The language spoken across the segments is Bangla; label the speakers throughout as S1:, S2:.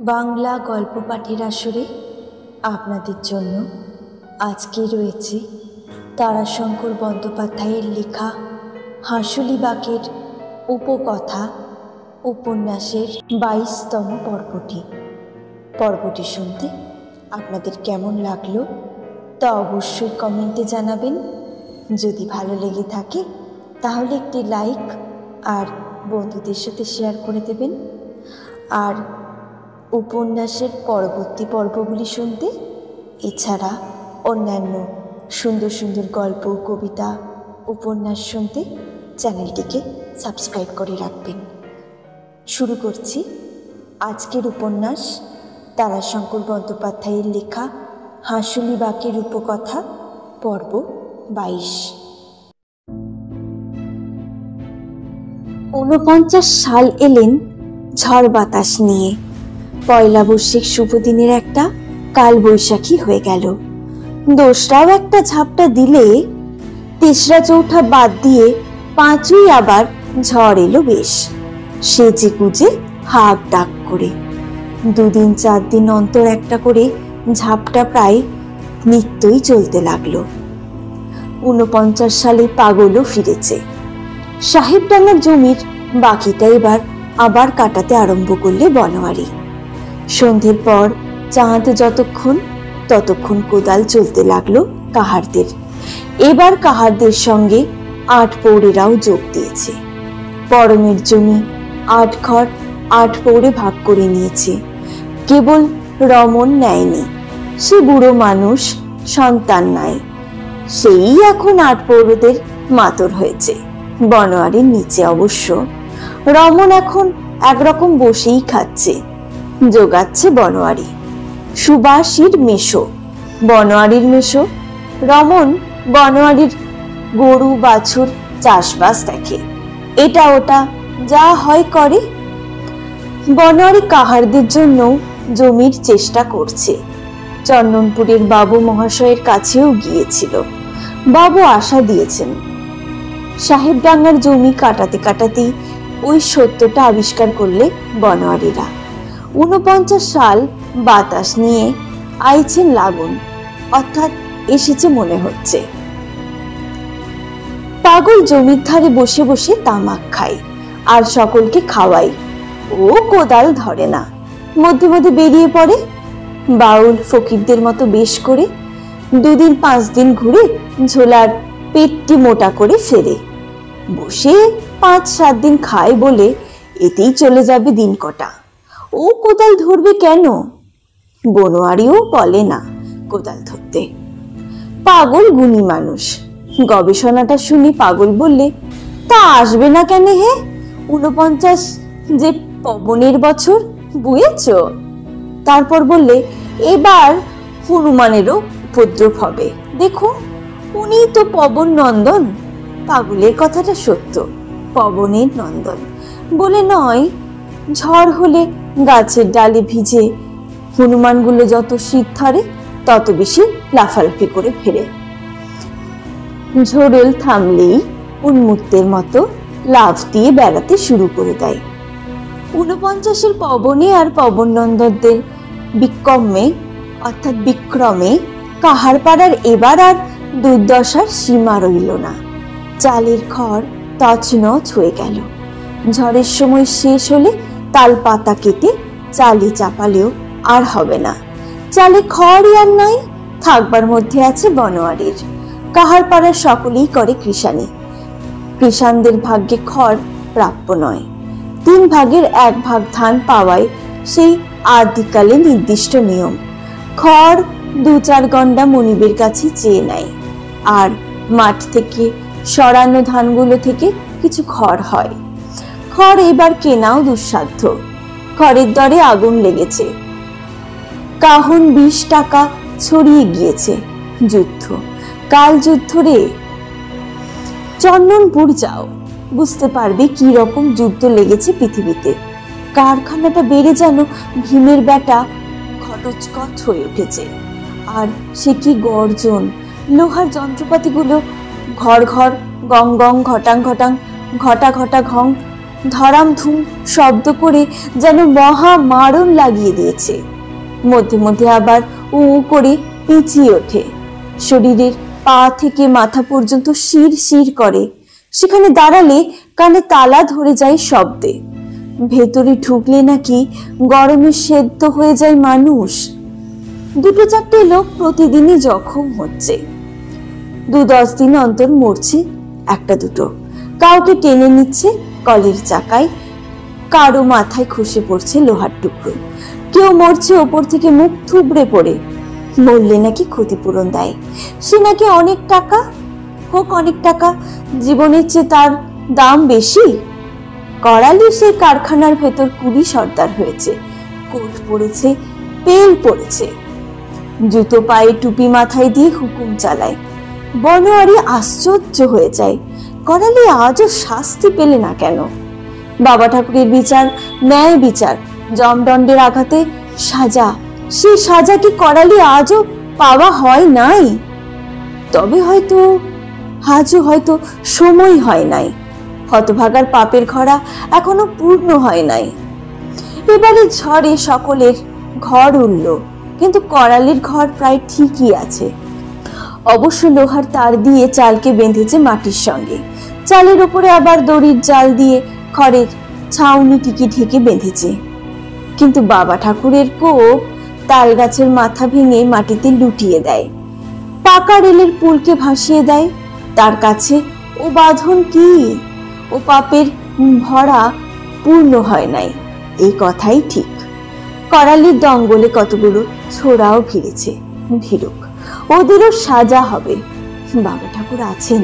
S1: বাংলা গল্প পাঠের আসরে আপনাদের জন্য আজকে রয়েছে তারাশঙ্কর বন্দ্যোপাধ্যায়ের লেখা হাঁসুলি বাঁকের উপকথা উপন্যাসের 22তম পর্বটি শুনতে আপনাদের কেমন লাগলো তা অবশ্যই কমেন্টে জানাবেন। যদি ভালো লেগে থাকে তাহলে একটি লাইক আর বন্ধুদের সাথে শেয়ার করে দেবেন। আর উপন্যাসের পরবর্তী পর্বগুলি শুনতে এছাড়া অন্যান্য সুন্দর সুন্দর গল্প, কবিতা, উপন্যাস শুনতে চ্যানেলটিকে সাবস্ক্রাইব করে রাখবেন। শুরু করছি আজকের উপন্যাস তারাশঙ্কর বন্দ্যোপাধ্যায়ের লেখা হাঁসুলি বাঁকের উপকথা পর্ব 22। 49 সাল এলেন ঝড় বাতাস নিয়ে। পয়লা বৈশাখ শুভ দিনের একটা কাল বৈশাখী হয়ে গেল। দোসরাও একটা ঝাপটা দিলে তেসরা চৌঠা বাদ দিয়ে পাঁচই আবার ঝড় এলো বেশ সেজে গুজে হাঁক ডাক করে। 2 দিন 4 দিন অন্তর একটা করে ঝাপটা প্রায় নিত্যই চলতে লাগলো। 49 সালে পাগলও ফিরেছে। সাহেবডাঙ্গার জমির বাকিটা এবার আবার কাটাতে আরম্ভ করলে বনোয়ারি। সন্ধ্যের পর চাঁদ ততক্ষণ কোদাল চলতে লাগলো কাহারদের। এবার কাহারদের সঙ্গে 8 পৌরেরাও যোগ দিয়েছে। পরমের জমি 8 ঘর 8 পৌরে ভাগ করে নিয়েছে। কেবল রমন নেয়নি, সে বুড়ো মানুষ, সন্তান নাই, সেই এখন 8 পৌরদের মাতর হয়েছে। বনোয়ারির নিচে অবশ্য। রমন এখন একরকম বসেই খাচ্ছে, জোগাচ্ছে বনোয়ারি। সুবাসীর মেশো, বনোয়ারির মেশো। রমন বনোয়ারির গরু বাছুর চাষবাস দেখে, এটা ওটা যা হয় করে। বনোয়ারি কাহারদের জন্য জমির চেষ্টা করছে। চন্দনপুরের বাবু মহাশয়ের কাছেও গিয়েছিল। বাবু আশা দিয়েছেন। সাহেবডাঙ্গার জমি কাটাতে কাটাতেই ওই সত্যটা আবিষ্কার করলে বনোয়ারিরা। 49 সাল বাতাস নিয়ে আইছেন লাগুন, অর্থাৎ এসেছে মনে হচ্ছে। পাগল জমির ধারে বসে বসে তামাক খায় আর সকলকে খাওয়ায়। ও কোদাল ধরে না, মধ্যে মধ্যে বেরিয়ে পড়ে বাউল ফকিরদের মতো বেশ করে। 2 দিন 5 দিন ঘুরে ঝোলার পেটটি মোটা করে ফেরে। বসে 5-7 দিন খায় বলে এতেই চলে যাবে দিন কটা। ও কোদাল ধরবে কেন? বনোয়ারিও বলে না কোদাল ধরতে। পাগল গুণী মানুষ। গবেষণাটা শুনি পাগল বললে, তা আসবে না কেন হে? 49 যে পবনের বছর, বুঝেছ? তারপর বললে, এবার হনুমানেরও উপদ্রব হবে, দেখো উনি তো পবন নন্দন। পাগলের কথাটা সত্য, পবনের নন্দন বলে নয়। ঝড় হলে গাছের ডালে ভিজে হনুমানগুলো যত শীত ধরে তত বেশি লাফালাফি করে ফেরে। ঝোড়ল থামলেই উন্মুক্তের মতো লাফ দিয়ে বেড়াতে শুরু করে দেয়। 49-এর পবনে আর পবন নন্দনদের বিক্রমে কাহারপাড়ার এবার আর দুর্দশার সীমা রইল না। চালের খড় তছনছ হয়ে গেল। ঝড়ের সময় শেষ হলে তাল পাতা কেটে চালে চাপালেও আর হবে না। চালে খড়ই আর নাই, থাকবার মধ্যে আছে বনোয়ারির। কাহারপাড়ার সকলেই করে কৃষানি। কৃষানদের ভাগ্যে খড় প্রাপ্য নয়। 3 ভাগের 1 ভাগ ধান পাওয়ায় সেই আদিকালে নির্দিষ্ট নিয়ম। খড় 2-4 গন্ডা মনিবের কাছে চেয়ে নেয়, আর মাঠ থেকে সরানো ধানগুলো থেকে কিছু খড় হয়। খড় এবার কেনাও দুঃসাধ্য। খড়ের দরে আগুন লেগেছে। কাহন 20 টাকা ছড়িয়ে গিয়েছে। যুদ্ধ, কাল যুদ্ধ রে। চন্দনপুর যাও, বুঝতে পারবে কি রকম যুদ্ধ লেগেছে পৃথিবীতে। কারখানাটা বেড়ে যেন ভীমের বেটা ঘটোৎকচ হয়ে উঠেছে। আর সে কি গর্জন! লোহার যন্ত্রপাতিগুলো ঘর ঘর, গং গং, ঘটাং ঘটাং, ঘটা ঘটা ঘং ধরাম ধুম শব্দ করে যেন মহা মারণ লাগিয়ে দিয়েছে। মধ্যে মধ্যে আবার উ করে পিছিয়ে ওঠে। শরীরের পা থেকে মাথা পর্যন্ত শির শির করে। সেখানে দাঁড়ালে কানে তালা ধরে যায় শব্দে। ভেতরে ঢুকলে নাকি গরমে সেদ্ধ হয়ে যায় মানুষ। দুটো চারটে লোক প্রতিদিনই জখম হচ্ছে। 2-10 দিন অন্তর মরছে একটা দুটো। কাউকে টেনে নিচ্ছে কলের চাকায়, কারো মাথায় খসে পড়ছে লোহার টুকরো, কেউ মরছে ওপর থেকে মুখ থুবড়ে পড়ে। মরলে নাকি ক্ষতিপূরণ দেয়, সে নাকি অনেক টাকা। হোক অনেক টাকা, জীবনের চেয়ে তার দাম বেশি। করালি সেই কারখানার ভেতর কুলি সর্দার হয়েছে, কোট পড়েছে, পেল পড়েছে, জুতো পায়ে টুপি মাথায় দিয়ে হুকুম চালায়। বনোয়ারি আশ্চর্য হয়ে যায়, করালি আজও শাস্তি পেলে না কেন? বাবা ঠাকুরের বিচার ন্যায় বিচার, জমদণ্ডের আঘাতে সাজা, সেই সাজা কি করালি আজও পাওয়া হয় নাই? তবে হয়তো আজও হয়তো সময় হয় নাই, হতভাগার পাপের ঘরা এখনো পূর্ণ হয় নাই। এবারে ঝড়ে সকলের ঘর উড়ল, কিন্তু করালির ঘর প্রায় ঠিকই আছে। অবশ্য লোহার তার দিয়ে চালকে বেঁধেছে মাটির সঙ্গে, চালের উপরে আবার দড়ির জাল দিয়ে খড়ের ছাউনিটিকে ঢেকে বেঁধেছে। কিন্তু বাবা ঠাকুরের কোপ তাল গাছের মাথা ভেঙে মাটিতে লুটিয়ে দেয়, পাকা রেলের পুলকে ভাসিয়ে দেয়। তার কাছে ও বাঁধন কি? ও পাপের ভরা পূর্ণ হয় নাই, এই কথাই ঠিক। করালির দঙ্গলে কতগুলো ছোড়াও ভিড়েছে, ভিড়ুক, ওদেরও সাজা হবে। বাবা ঠাকুর আছেন।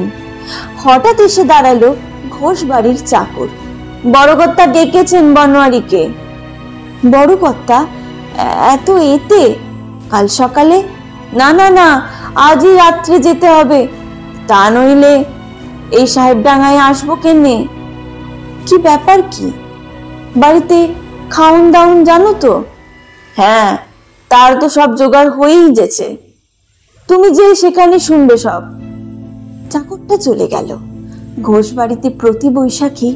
S1: হঠাৎ এসে দাঁড়ালো ঘোষ বাড়ির চাকর। বড় কর্তা ডেকেছেন বনোয়ারিকে। বড় কর্তা এত এতে কাল সকালে? না না না, আজই রাত্রে যেতে হবে, তা নইলে এই সাহেবডাঙ্গায় আসবো কেনে? কি ব্যাপার কি? বাড়িতে খাউন দাউন জানো তো? হ্যাঁ, তার তো সব জোগাড় হয়েই গেছে, তুমি যে সেখানে শুনবে সব। চাকরটা চলে গেল। ঘোষ বাড়িতে প্রতি বৈশাখী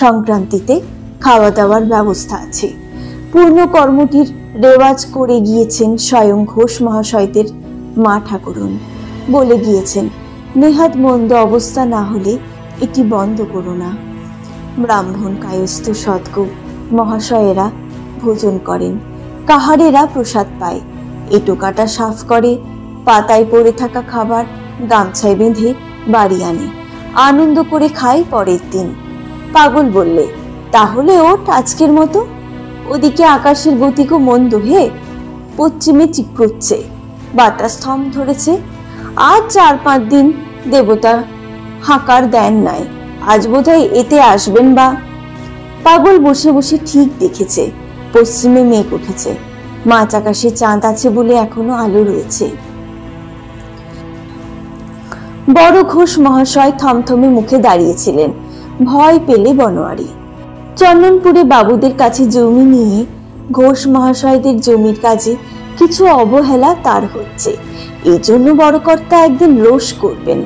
S1: সংক্রান্তিতে খাওয়া দাওয়ার ব্যবস্থা আছে। পূর্ণ কর্মটির রেওয়াজ করে গিয়েছেন স্বয়ং ঘোষ মহাশয়দের মা ঠাকুরুন। বলে গিয়েছেন, নেহাত মন্দ অবস্থা না হলে এটি বন্ধ করো না। ব্রাহ্মণ কায়স্থ সদ্গো মহাশয়েরা ভোজন করেন, কাহারেরা প্রসাদ পায়, এটো কাটা সাফ করে, পাতায় পড়ে থাকা খাবার গামছায় বেঁধে বাড়ি আনে, আনন্দ করে খায় পরের দিন। পাগল বললে, তাহলে ওঠ আজকের মতো। ওদিকে আকাশের গতিকও মন্দ হে, পশ্চিমে চিকড়ছে, বাতাস থম ধরেছে। আজ 4-5 দিন দেবতা হাঁকার দেন নাই, আজ বোধহয় এতে আসবেন বা। পাগল বসে বসে ঠিক দেখেছে পশ্চিমে মেঘ উঠেছে, মাঝ আকাশে চাঁদ আছে বলে এখনো আলো রয়েছে। বড় ঘোষ মহাশয় থমথমে মুখে দাঁড়িয়েছিলেন। ভয় পেলে বনোয়ারি। চন্দনপুরে বাবুদের কাছে জমি নিয়ে ঘোষ মহাশয়দের জমির কাজে কিছু অবহেলা তার হচ্ছে, এই জন্য বড় কর্তা একদিন রোষ করবেন।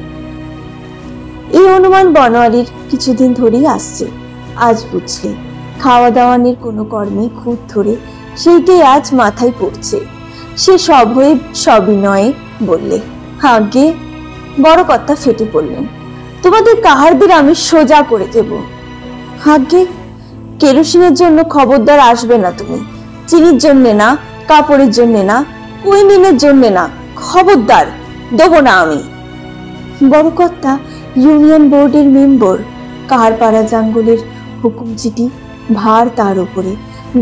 S1: এই অনুমান বনোয়ারির কিছুদিন ধরেই আসছে। আজ বুঝলে খাওয়া দাওয়ানের কোনো কর্মে খুঁত ধরে সেইটাই আজ মাথায় পড়ছে। সে সব হয়ে সবিনয়ে বললে, আগে। বড় কর্তা ফেটে পড়লেন, তোমাদের কাহারদের আমি সোজা করে দেব। আগে, কেরোসিনের জন্য খবরদার আসবে না তুমি, চিনির জন্যে না, কাপড়ের জন্যে না, কুইনিনের জন্যে না, খবরদার দেবো না আমি। বড় কর্তা ইউনিয়ন বোর্ডের মেম্বার, কাহারপাড়া জাঙ্গলের হুকুম চিঠি ভার তার উপরে।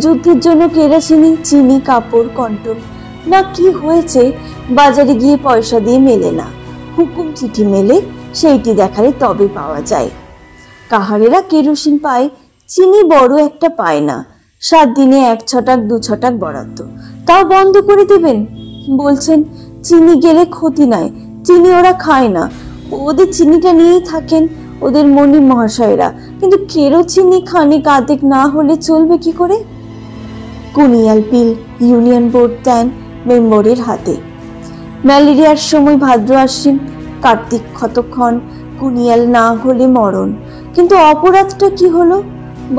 S1: যুদ্ধের জন্য কেরোসিনি, চিনি, কাপড়, কন্ট্রোল না কি হয়েছে বাজারে গিয়ে পয়সা দিয়ে মেলে না, হুকুম চিঠি মেলে, সেইটি দেখালে তবে পাওয়া যায়। কাহারেরা কেরোসিন পায়, চিনি বড় একটা পায় না, 7 দিনে 1 ছটাক 2 ছটাক বরাদ্দ, তাও বন্ধ করে দেবেন। বলছেন চিনি গেলে ক্ষতি নাই, চিনি ওরা খায় না, ওদের চিনিটা নিয়েই থাকেন ওদের মনি মহাশয়রা, কিন্তু কেরোচিনি খানিক আধেক না হলে চলবে কি করে? কুনিয়াল পিল ইউনিয়ন বোর্ড দেন মেম্বরের হাতে। ম্যালেরিয়ার সময় ভাদ্র আশ্বিন কার্তিক কতক্ষণ কুনিয়াল না হলে মরণ। কিন্তু অপরাধটা কি হলো?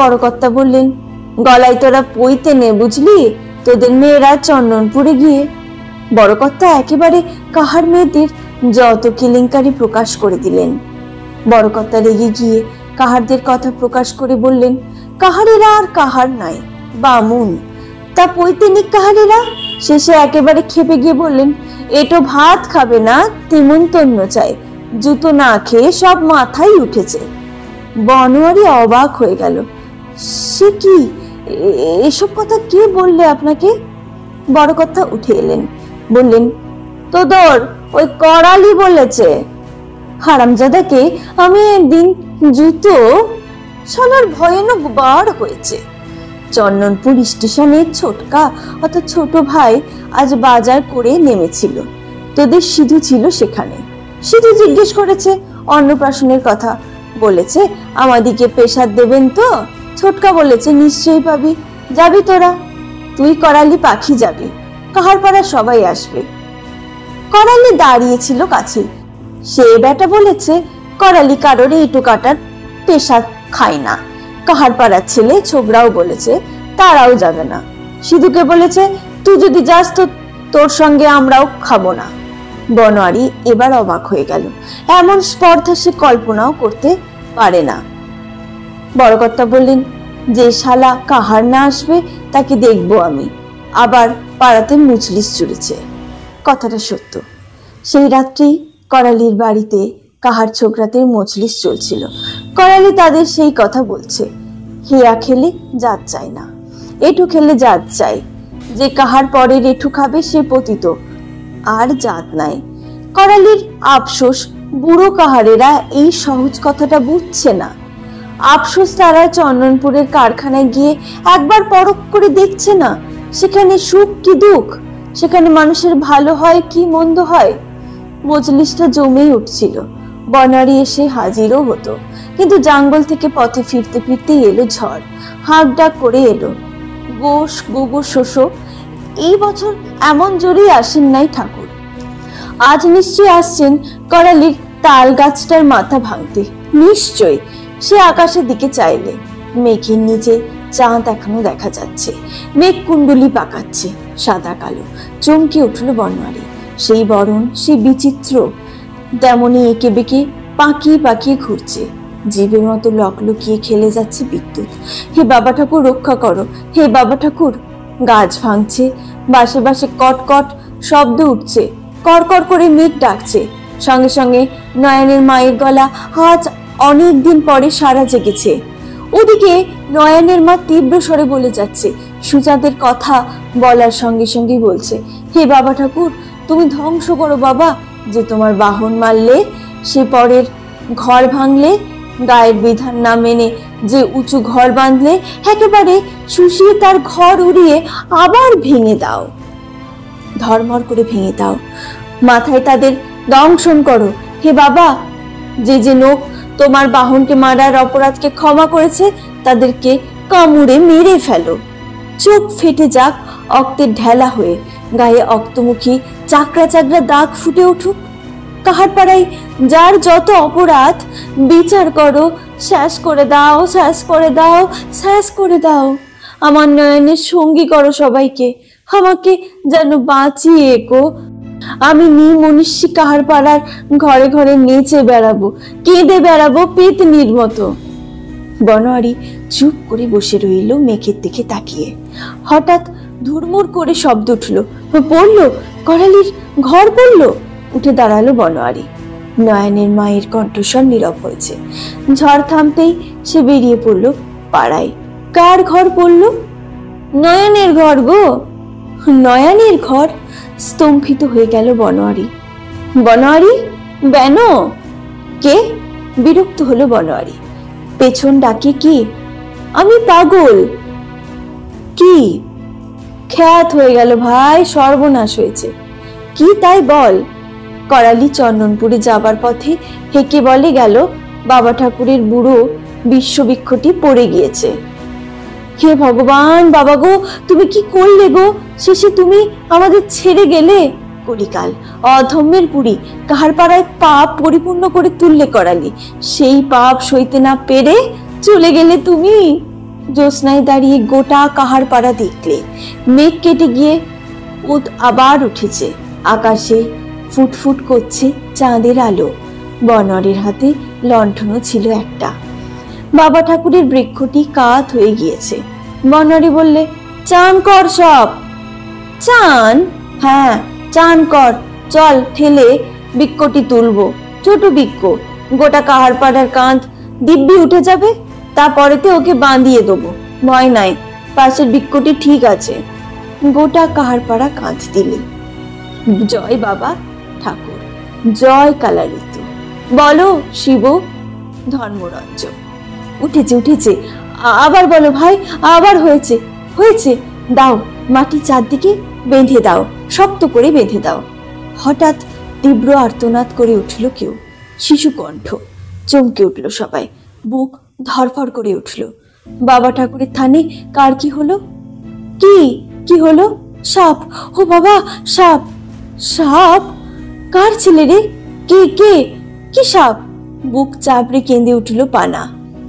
S1: বড় কর্তা বললেন, গলায় তোরা পইতে নে বুঝলি, তোদের মেয়েরা চন্দনপুরে গিয়ে। বড় কর্তা একেবারে কাহার মেয়েদের যত কেলেঙ্কারি প্রকাশ করে দিলেন। বড় কর্তা রেগে গিয়ে কাহারদের কথা প্রকাশ করে বললেন, কাহারেরা আর কাহার নাই, বামুন তা পইতে নিক কাহারেরা। শেষে একেবারে খেপে গিয়ে বললেন, এটো ভাত খাবে না, তিমন্তন্য চাই, জুতো না খেয়ে সব মাথায় উঠেছে। বনোয়ারি অবাক হয়ে গেল। সে কি, এসব কথা কে বললে আপনাকে? বড় কর্তা উঠে এলেন, বললেন, তোদর ওই করালি বলেছে। হারামজাদাকে আমি একদিন জুতো, শালার ভয়ানক বার হয়েছে। চন্দনপুর স্টেশনে ছোটকা অর্থাৎ ছোট ভাই আজ বাজার করে নেমেছিল, তোদের সিধু ছিল সেখানে। সিধু জিজ্ঞেস করেছে অন্নপ্রাশনের কথা, বলেছে আমাদিকে পেশাদ দেবেন তো? ছোটকা বলেছে নিশ্চয়ই পাবি, যাবি তোরা, তুই করালি পাখি যাবি, কাহার পাড়া সবাই আসবে। করালি দাঁড়িয়েছিল কাছে, সে বেটা বলেছে করালি কারোর এইটু কাটার পেশা খায় না। কাহার পাড়ার ছেলে ছোকরাও বলেছে তারাও যাবে না। সিধুকে বলেছে তুই যদি যাস তো তোর সঙ্গে আমরাও খাবো না। বনোয়ারি এবার অবাক হয়ে গেল, এমন স্পর্ধা সে কল্পনাও করতে পারে না। বড় কর্তা বললেন, যে শালা কাহার না আসবে তাকে দেখবো আমি। আবার পাড়াতে মুচলিস চুরেছে। কথাটা সত্য। সেই রাত্রি করালির বাড়িতে কাহার ছোকরাতে মজলিস চলছিল। করালি তাদের সেই কথা বলছে, হিয়া খেলে জাত চায় না, এঠু খেলে জাত চাই, যে কাহার পরের এঠু খাবে সে পতিত, আর জাত নাই। করালির আফসোস, বুড়ো কাহারেরা এই সহজ কথাটা বুঝছে না। আফসোস তারা চন্দনপুরের কারখানায় গিয়ে একবার পরখ করে দেখছে না সেখানে সুখ কি দুঃখ, সেখানে মানুষের ভালো হয় কি মন্দ হয়। মজলিসটা জমেই উঠছিল। বনোয়ারি এসে হাজিরও হতো, কিন্তু জঙ্গল থেকে পথে ফিরতে ফিরতে এলো ঝড়, হাঁক ডাক করে এলো। গোশ গোগো শোষো, এই বছর এমন জোরেই আসেন নাই ঠাকুর। আজ নিশ্চয় আসছেন করালির তাল গাছটার মাথা ভাঙতে, নিশ্চয়। সে আকাশের দিকে চাইলে মেঘের নিচে চাঁদ এখনো দেখা যাচ্ছে, মেঘ কুণ্ডলি পাকাচ্ছে সাদা কালো। চমকে উঠল বনোয়ারি। সেই বরণ, সেই বিচিত্র, তেমনি এঁকে বেঁকে পাকিয়ে পাকিয়ে ঘুরছে, জীবের মতো লকলকিয়ে খেলে যাচ্ছে বিদ্যুৎ। হে বাবা ঠাকুর রক্ষা করো, হে বাবা ঠাকুর। গাছ ভাঙছে, বাসে বাসে কটকট শব্দ উঠছে, করকর করে মেঘ ডাকছে। সঙ্গে সঙ্গে নয়নের মায়ের গলা আজ অনেক দিন পরে সারা জেগেছে। ওদিকে নয়নের মা তীব্র স্বরে বলে যাচ্ছে, সুজাদের কথা বলার সঙ্গে সঙ্গে বলছে, হে বাবা ঠাকুর তুমি ধ্বংস করো বাবা, যে তোমার বাহন মারলে, সে পরের ঘর ভাঙলে, গায়ের বিধান না মেনে যে উঁচু ঘর বাঁধলে, একেবারে শুষিয়ে তার ঘর উড়িয়ে আবার ভেঙে দাও, ধর্মর করে ভেঙে দাও, মাথায় তাদের দংশন করো। হে বাবা, যে যে লোক তোমার বাহনকে মারার অপরাধকে ক্ষমা করেছে তাদেরকে কামড়ে মেরে ফেলো, চোখ ফেটে যাক অক্তের ঢেলা হয়ে, গায়ে অক্তমুখী চাকরা চাকরা দাগ ফুটে উঠুক। কাহার পাড়ায় যার যত অপরাধ বিচার করো, শেষ করে দাও, শেষ করে দাও, শেষ করে দাও। আমার নয়নের সঙ্গী করো সবাইকে, আমাকে যেন বাঁচিয়ে একো। আমি নিমনীষী কাহার পাড়ার ঘরে ঘরে নেচে বেড়াবো, কেঁদে বেড়াবো পেতনির মতো। বনোয়ারি চুপ করে বসে রইল মেঘের দিকে তাকিয়ে। হঠাৎ ধুরমুর করে শব্দ উঠল, পড়লো, করালির ঘর পড়লো। উঠে দাঁড়ালো বনোয়ারি। নয়নের মায়ের কণ্ঠস্বর নীরব হয়েছে। ঝড় থামতেই সে বেরিয়ে পড়লো পাড়ায়। কার ঘর পড়লো? নয়নের ঘর গো। নয়নের ঘর? স্তম্ভিত হয়ে গেল বনোয়ারি। বনোয়ারি, বেনো কে? বিরক্ত হলো বনোয়ারি। পেছন ডাকে কি? আমি পাগল। কি? খ্যাত হয়ে গেল ভাই, সর্বনাশ হয়েছে। কি তাই বল? করালি চন্দনপুরে যাবার পথে হেঁকে বলে গেল, বাবা ঠাকুরের বুড়ো বিশ্ববৃক্ষটি পড়ে গিয়েছে। হে ভগবান, বাবা গো তুমি কি করলে গো? শেষে তুমি আমাদের ছেড়ে গেলে। কলিকাল, অধম্যের পুরী, কাহার পাড়ায় পাপ পরিপূর্ণ করে তুললে করালি, সেই পাপ সইতে না পেরে চলে গেলে তুমি। জ্যোৎস্নায় দাঁড়িয়ে গোটা কাহারপাড়া দেখলে মেঘ কেটে গিয়ে আবার উঠেছে। আকাশে ফুটফুট করছে চাঁদের আলো। বনোয়ারির হাতে লণ্ঠনও ছিল একটা। বাবা ঠাকুরের বৃক্ষটি কাত হয়ে গিয়েছে। বনোয়ারি বললে, চান কর সব। চান? হ্যাঁ, চান কর। চল, ঠেলে বৃক্ষটি তুলবো। ছোট বৃক্ষ, গোটা কাহারপাড়ার কাঁধ দিব্যি উঠে যাবে। তারপরেতে ওকে বাঁধিয়ে দেবো, ভয় নাই। পাশের বৃক্ষটি ঠিক আছে। গোটা কাহারপাড়া কাঁধ দিলে। জয় বাবা ঠাকুর, জয় কালা ঋতু। বলো শিব। ধর্মরঞ্জন, উঠেছে উঠেছে। আবার বলো ভাই, আবার হয়েছে হয়েছে। দাও, মাটি চারদিকে বেঁধে দাও, শক্ত করে বেঁধে দাও। হঠাৎ তীব্র আর্তনাদ করে উঠল কেউ। শিশু কণ্ঠ। চমকে উঠল সবাই, বুক ধরফর করে উঠল। বাবা ঠাকুরের থানে কার কি হলো? কি কি হলো? সাপ! ও বাবা, সাপ! সাপ? কার ছেলে রে? কে কে? কি সাপ? বুক চাপড়ে কেঁদে উঠল পানা,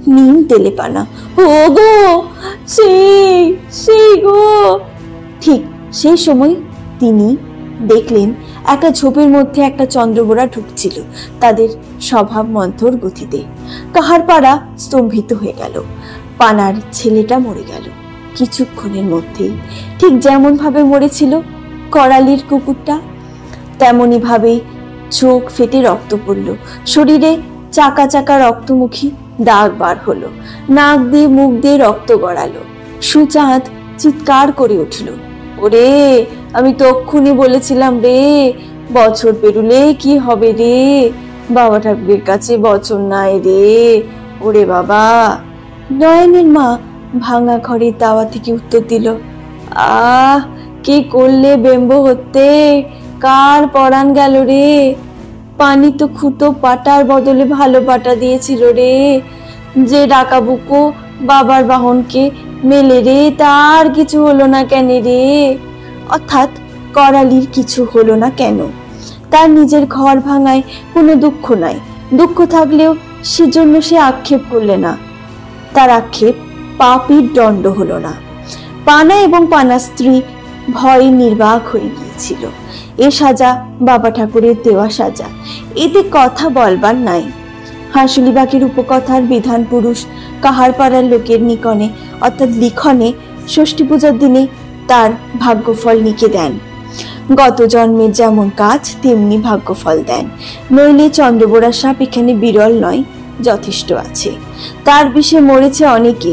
S1: নিম তেলে পানা। ও গো, সেই গো। ঠিক সেই সময় তিনি দেখলেন একটা ঝোপের মধ্যে একটা চন্দ্রবোড়া ঢুকছিল তাদের স্বভাব মন্থর গতিতে। কাহারপাড়া স্তম্ভিত হয়ে গেল। পানার ছেলেটা মরে গেল কিছুক্ষণের মধ্যেই। ঠিক যেমন ভাবে মরেছিল করালির কুকুরটা, তেমনি ভাবে চোখ ফেটে রক্ত পড়ল। শরীরে চাকা চাকা রক্তমুখী দাগ বার হলো। নাক দিয়ে মুখ দিয়ে রক্ত গড়ালো। সুচাঁদ চিৎকার করে উঠল, ওরে, আমি তক্ষুনি বলেছিলাম রে, বছর পেরুলে কি হবে রে, বাবা ঠাকুরের কাছে বছর নাই রে। ওরে বাবা। নয়নের মা ভাঙা ঘরের দাওয়া থেকে উত্তর দিল, আহ, কি করলে বেম্ব হতে, কার পরাণ গেল রে। পানি তো খুঁতো পাটার বদলে ভালো পাটা দিয়েছিল রে। যে ডাকাবুকো বাবার বাহনকে মেলে রে, তার কিছু হলো না কেন রে? অর্থাৎ করালির কিছু হলো না কেন? তার নিজের ঘর ভাঙায় কোনো দুঃখ নাই। দুঃখ থাকলেও সেজন্য সে আক্ষেপ করলে না। তার আক্ষেপ পাপীর দণ্ড হলো না। পানা এবং পানা স্ত্রী ভয়ে নির্বাক হয়ে গিয়েছিল। এ সাজা বাবা ঠাকুরের দেওয়া সাজা, এতে কথা বলবার নাই। হাঁসুলিবাগের উপকথার বিধান পুরুষ কাহারপাড়ার লোকের নিকনে অর্থাৎ লিখনে ষষ্ঠী পূজার দিনে তার ভাগ্যফল লিখে দেন। গত জন্মের যেমন কাজ তেমনি ভাগ্যফল দেন। নইলে চন্দ্রবোড়া সাপ এখানে বিরল নয়, যথেষ্ট আছে। তার বিষে মরেছে অনেকে,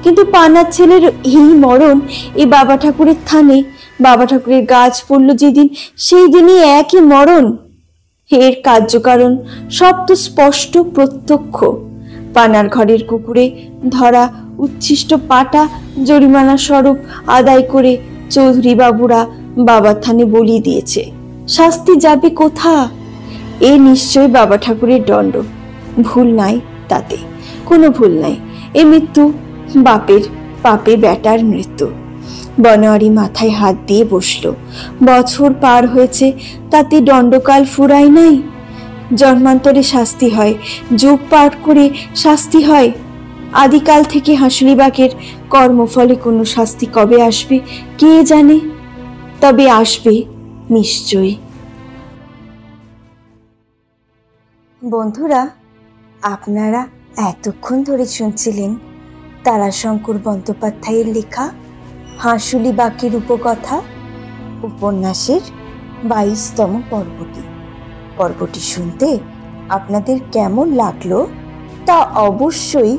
S1: কিন্তু পানার ছেলের এই মরণ এই বাবা ঠাকুরের থানে। বাবা ঠাকুরের গাছ পড়ল যেদিন, সেই দিনই একই মরণ। এর কার্যকারণ সব তো স্পষ্ট প্রত্যক্ষ। পানার ঘরের কুকুরে ধরা উচ্ছিষ্ট পাটা জরিমানা স্বরূপ আদায় করে চৌধুরী বাবুরা বাবার থানে বলি দিয়েছে। শাস্তি যাবে কোথা? এ নিশ্চয় বাবা ঠাকুরের দণ্ড। ভুল নাই তাতে, কোনো ভুল নাই। এ মৃত্যু বাপের পাপে বেটার মৃত্যু। বনোয়ারি মাথায় হাত দিয়ে বসল। বছর পার হয়েছে, তাতে দণ্ডকাল ফুরায় নাই। জন্মান্তরে শাস্তি হয়, যুগ পার করে শাস্তি হয়। আদিকাল থেকে হাঁসুলিবাগের কর্মফলে কোনো শাস্তি কবে আসবে কে জানে, তবে আসবে নিশ্চয়ই। বন্ধুরা, আপনারা এতক্ষণ ধরে শুনছিলেন তারাশঙ্কর বন্দ্যোপাধ্যায়ের লেখা হাঁসুলিবাগের উপকথা উপন্যাসের 22তম পর্বটি শুনতে আপনাদের কেমন লাগলো তা অবশ্যই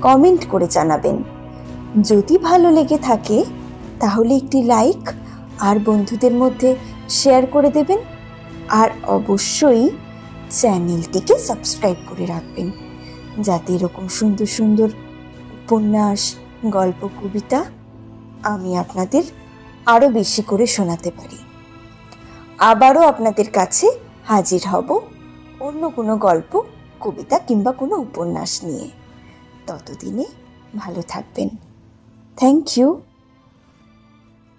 S1: কমেন্ট করে জানাবেন। যদি ভালো লেগে থাকে তাহলে একটি লাইক আর বন্ধুদের মধ্যে শেয়ার করে দেবেন। আর অবশ্যই চ্যানেলটিকে সাবস্ক্রাইব করে রাখবেন, যাতে এরকম সুন্দর সুন্দর উপন্যাস, গল্প, কবিতা আমি আপনাদের আরও বেশি করে শোনাতে পারি। আবারও আপনাদের কাছে হাজির হব অন্য কোনো গল্প, কবিতা কিংবা কোনো উপন্যাস নিয়ে। ততদিনে ভালো থাকবেন। Thank you.